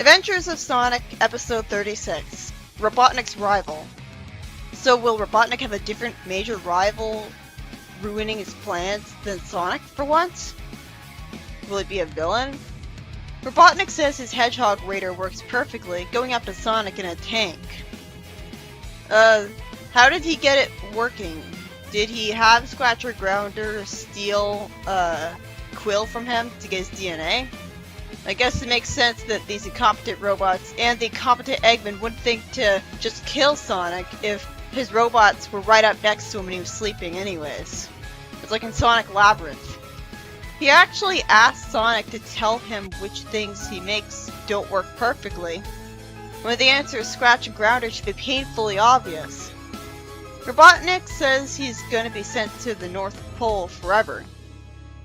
Adventures of Sonic, Episode 36, Robotnik's Rival. So will Robotnik have a different major rival ruining his plans than Sonic for once? Will it be a villain? Robotnik says his Hedgehog Raider works perfectly, going after Sonic in a tank. How did he get it working? Did he have Scratcher Grounder steal Quill from him to get his DNA? I guess it makes sense that these incompetent robots and the incompetent Eggman wouldn't think to just kill Sonic if his robots were right up next to him when he was sleeping anyways. It's like in Sonic Labyrinth. He actually asked Sonic to tell him which things he makes don't work perfectly, when the answer is Scratch and Grounder should be painfully obvious. Robotnik says he's going to be sent to the North Pole forever.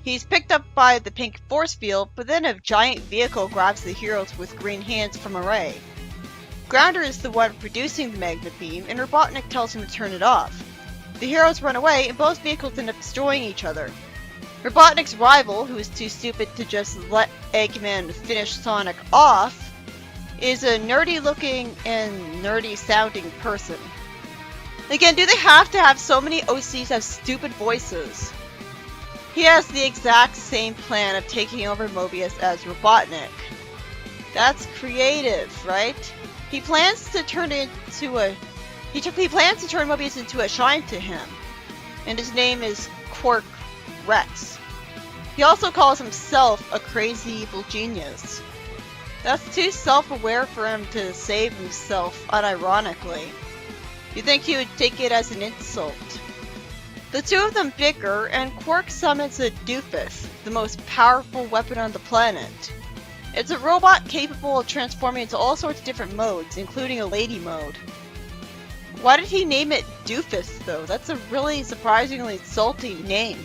He's picked up by the pink force field, but then a giant vehicle grabs the heroes with green hands from a ray. Grounder is the one producing the magnet beam, and Robotnik tells him to turn it off. The heroes run away, and both vehicles end up destroying each other. Robotnik's rival, who is too stupid to just let Eggman finish Sonic off, is a nerdy-looking and nerdy-sounding person. Again, do they have to have so many OCs have stupid voices? He has the exact same plan of taking over Mobius as Robotnik. That's creative, right? He plans to turn Mobius into a shrine to him, and his name is Quark Rex. He also calls himself a crazy evil genius. That's too self-aware for him to save himself unironically. You'd think he would take it as an insult. The two of them bicker, and Quark summons a doofus, the most powerful weapon on the planet. It's a robot capable of transforming into all sorts of different modes, including a lady mode. Why did he name it Doofus, though? That's a really surprisingly insulting name.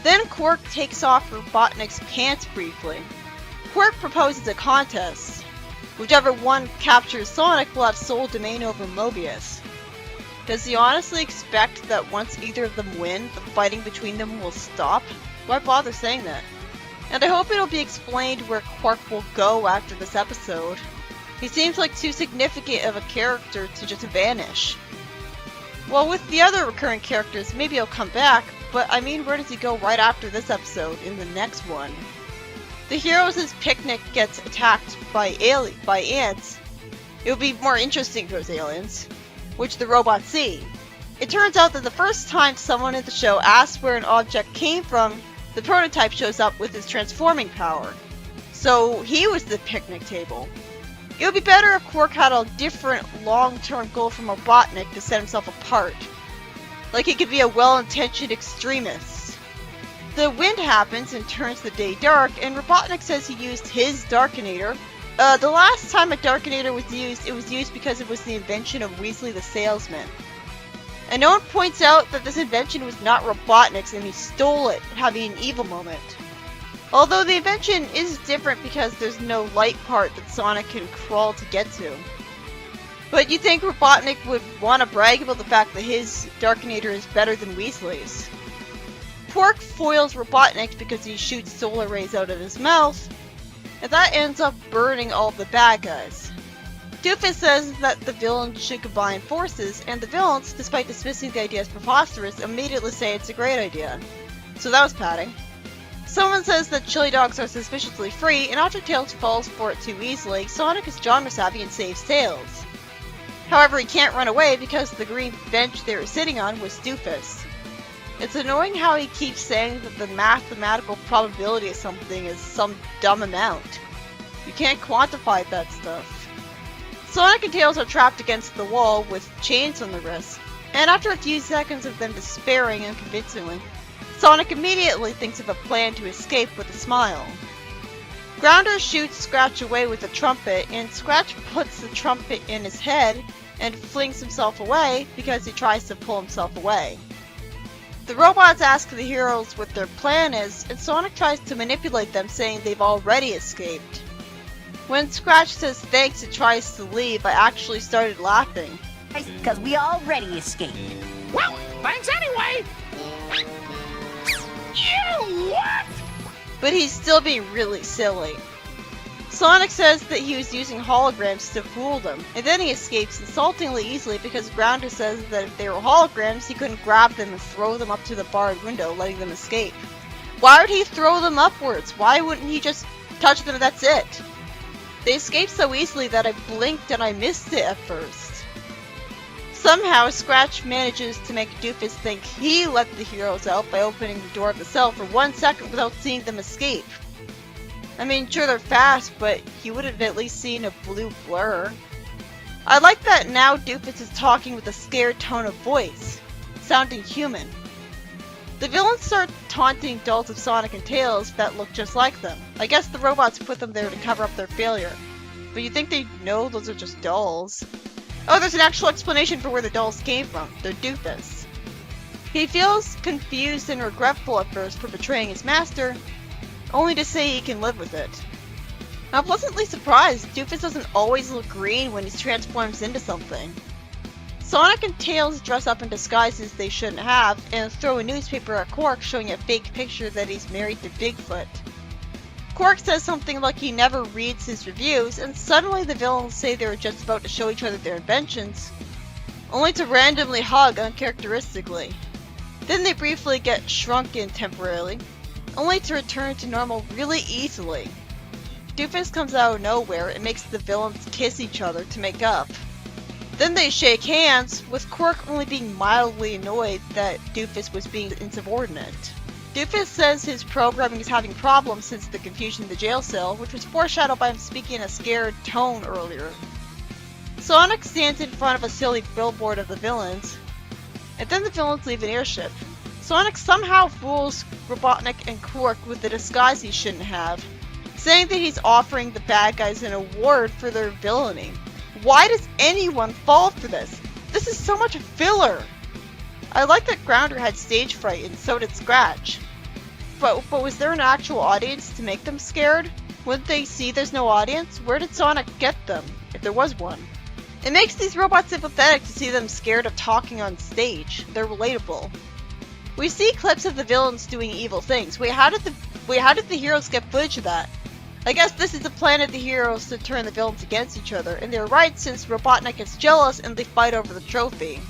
Then Quark takes off Robotnik's pants briefly. Quark proposes a contest. Whichever one captures Sonic will have sole domain over Mobius. Does he honestly expect that once either of them win, the fighting between them will stop? Why bother saying that? And I hope it'll be explained where Quark will go after this episode. He seems like too significant of a character to just vanish. Well, with the other recurring characters, maybe he'll come back, but I mean, where does he go right after this episode, in the next one? The heroes' picnic gets attacked by ants. It would be more interesting if it was aliens, which the robots see. It turns out that the first time someone in the show asks where an object came from, the prototype shows up with his transforming power. So he was the picnic table. It would be better if Quark had a different long-term goal from Robotnik to set himself apart. Like he could be a well-intentioned extremist. The wind happens and turns the day dark, and Robotnik says he used his Darkinator. The last time a Darkinator was used, it was used because it was the invention of Weasley the Salesman. And no one points out that this invention was not Robotnik's and he stole it, having an evil moment. Although the invention is different because there's no light part that Sonic can crawl to get to. But you think Robotnik would want to brag about the fact that his Darkinator is better than Weasley's. Quark foils Robotnik because he shoots solar rays out of his mouth, and that ends up burning all the bad guys. Doofus says that the villains should combine forces, and the villains, despite dismissing the idea as preposterous, immediately say it's a great idea. So that was padding. Someone says that chili dogs are suspiciously free, and after Tails falls for it too easily, Sonic is genre savvy and saves Tails. However, he can't run away because the green bench they were sitting on was Doofus. It's annoying how he keeps saying that the mathematical probability of something is some dumb amount. You can't quantify that stuff. Sonic and Tails are trapped against the wall with chains on their wrists, and after a few seconds of them despairing unconvincingly, Sonic immediately thinks of a plan to escape with a smile. Grounder shoots Scratch away with a trumpet, and Scratch puts the trumpet in his head and flings himself away because he tries to pull himself away. The robots ask the heroes what their plan is, and Sonic tries to manipulate them, saying they've already escaped. When Scratch says thanks and tries to leave, I actually started laughing. Because we already escaped. Well, thanks anyway! You what? But he's still being really silly. Sonic says that he was using holograms to fool them, and then he escapes insultingly easily because Grounder says that if they were holograms, he couldn't grab them and throw them up to the barred window, letting them escape. Why would he throw them upwards? Why wouldn't he just touch them and that's it? They escaped so easily that I blinked and I missed it at first. Somehow, Scratch manages to make Doofus think he let the heroes out by opening the door of the cell for 1 second without seeing them escape. I mean, sure they're fast, but he would have at least seen a blue blur. I like that now Doofus is talking with a scared tone of voice, sounding human. The villains start taunting dolls of Sonic and Tails that look just like them. I guess the robots put them there to cover up their failure. But you think they know those are just dolls? Oh, there's an actual explanation for where the dolls came from. They're Doofus. He feels confused and regretful at first for betraying his master, only to say he can live with it. I'm pleasantly surprised Doofus doesn't always look green when he transforms into something. Sonic and Tails dress up in disguises they shouldn't have and throw a newspaper at Quark showing a fake picture that he's married to Bigfoot. Quark says something like he never reads his reviews, and suddenly the villains say they were just about to show each other their inventions, only to randomly hug uncharacteristically. Then they briefly get shrunken temporarily, only to return to normal really easily. Doofus comes out of nowhere and makes the villains kiss each other to make up. Then they shake hands, with Quark only being mildly annoyed that Doofus was being insubordinate. Doofus says his programming is having problems since the confusion in the jail cell, which was foreshadowed by him speaking in a scared tone earlier. Sonic stands in front of a silly billboard of the villains, and then the villains leave an airship. Sonic somehow fools Robotnik and Quark with the disguise he shouldn't have, saying that he's offering the bad guys an award for their villainy. Why does anyone fall for this? This is so much filler! I like that Grounder had stage fright and so did Scratch. But was there an actual audience to make them scared? Wouldn't they see there's no audience? Where did Sonic get them, if there was one? It makes these robots sympathetic to see them scared of talking on stage. They're relatable. We see clips of the villains doing evil things. Wait, how did the heroes get footage of that? I guess this is a plan of the heroes to turn the villains against each other, and they're right since Robotnik is jealous and they fight over the trophy.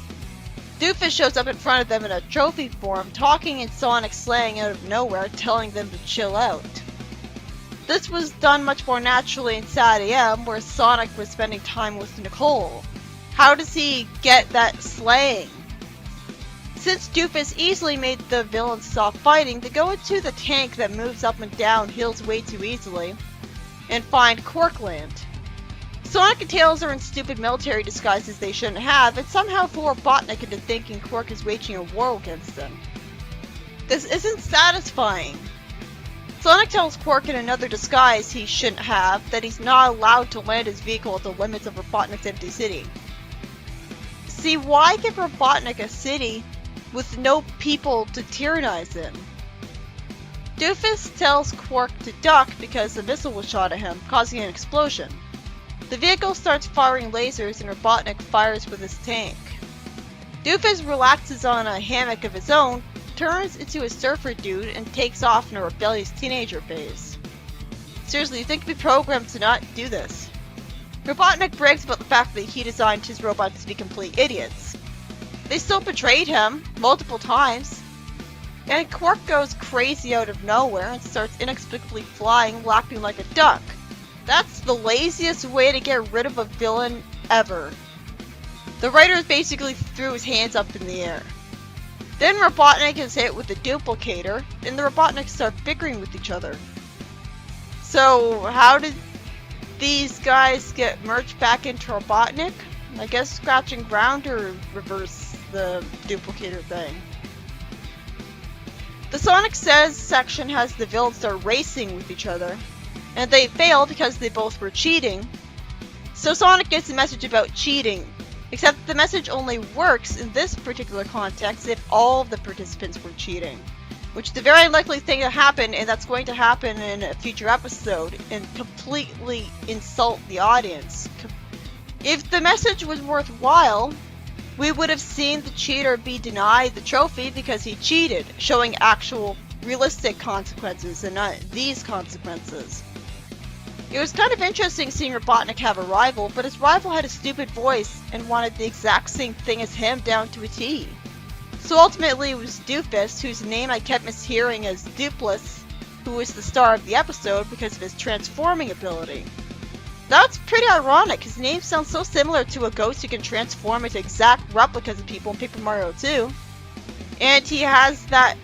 Doofus shows up in front of them in a trophy form, talking in Sonic slang out of nowhere, telling them to chill out. This was done much more naturally in Sad AM, where Sonic was spending time with Nicole. How does he get that slang? Since Doofus easily made the villains stop fighting, they go into the tank that moves up and down hills way too easily, and find Quarkland. Sonic and Tails are in stupid military disguises they shouldn't have, and somehow fool Robotnik into thinking Quark is waging a war against them. This isn't satisfying. Sonic tells Quark in another disguise he shouldn't have that he's not allowed to land his vehicle at the limits of Robotnik's empty city. See, why give Robotnik a city with no people to tyrannize in? Doofus tells Quark to duck because a missile was shot at him, causing an explosion. The vehicle starts firing lasers and Robotnik fires with his tank. Doofus relaxes on a hammock of his own, turns into a surfer dude, and takes off in a rebellious teenager phase. Seriously, you think it'd be programmed to not do this? Robotnik brags about the fact that he designed his robots to be complete idiots. They still betrayed him multiple times. And Quark goes crazy out of nowhere and starts inexplicably flying, lapping like a duck. That's the laziest way to get rid of a villain ever. The writer basically threw his hands up in the air. Then Robotnik is hit with the duplicator, and the Robotniks start bickering with each other. So, how did these guys get merged back into Robotnik? I guess Scratch and Grounder reverse the duplicator thing. The Sonic Says section has the villains start racing with each other, and they fail because they both were cheating. So Sonic gets a message about cheating, except the message only works in this particular context if all of the participants were cheating, which is a very unlikely thing to happen, and that's going to happen in a future episode and completely insult the audience. If the message was worthwhile, we would have seen the cheater be denied the trophy because he cheated, showing actual realistic consequences and not these consequences. It was kind of interesting seeing Robotnik have a rival, but his rival had a stupid voice and wanted the exact same thing as him down to a T. So ultimately it was Doofus, whose name I kept mishearing as Dupless, who was the star of the episode because of his transforming ability. That's pretty ironic, his name sounds so similar to a ghost who can transform into exact replicas of people in Paper Mario 2. And he has that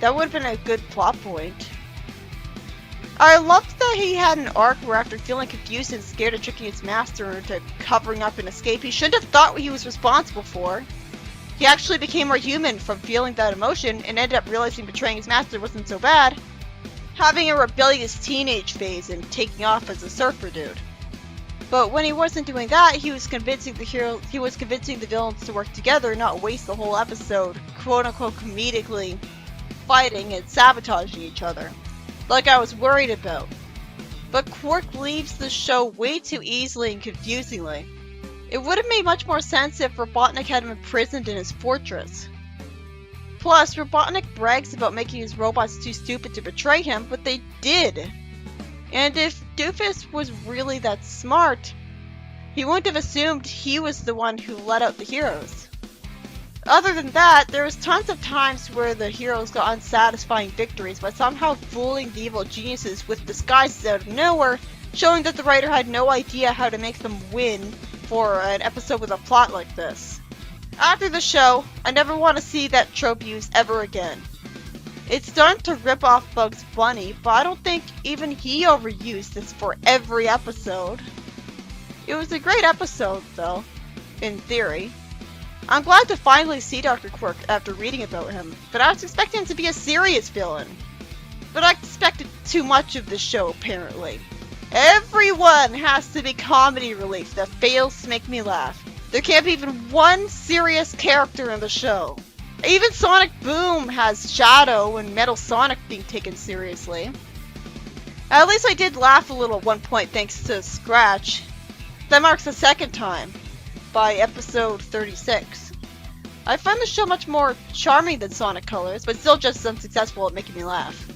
would have been a good plot point. I loved that he had an arc where after feeling confused and scared of tricking his master into covering up an escape he shouldn't have thought what he was responsible for. He actually became more human from feeling that emotion and ended up realizing betraying his master wasn't so bad, having a rebellious teenage phase and taking off as a surfer dude. But when he wasn't doing that, he was convincing the villains to work together and not waste the whole episode quote-unquote comedically fighting and sabotaging each other, like I was worried about. But Quark leaves the show way too easily and confusingly. It would have made much more sense if Robotnik had him imprisoned in his fortress. Plus, Robotnik brags about making his robots too stupid to betray him, but they did. And if Doofus was really that smart, he wouldn't have assumed he was the one who let out the heroes. Other than that, there was tons of times where the heroes got unsatisfying victories by somehow fooling the evil geniuses with disguises out of nowhere, showing that the writer had no idea how to make them win for an episode with a plot like this. After the show, I never want to see that trope used ever again. It's done to rip off Bugs Bunny, but I don't think even he overused this for every episode. It was a great episode, though, in theory. I'm glad to finally see Dr. Quark after reading about him, but I was expecting him to be a serious villain. But I expected too much of this show, apparently. Everyone has to be comedy relief that fails to make me laugh. There can't be even one serious character in the show. Even Sonic Boom has Shadow and Metal Sonic being taken seriously. At least I did laugh a little at one point thanks to Scratch. That marks the second time, by episode 36. I find the show much more charming than Sonic Colors, but still just as unsuccessful at making me laugh.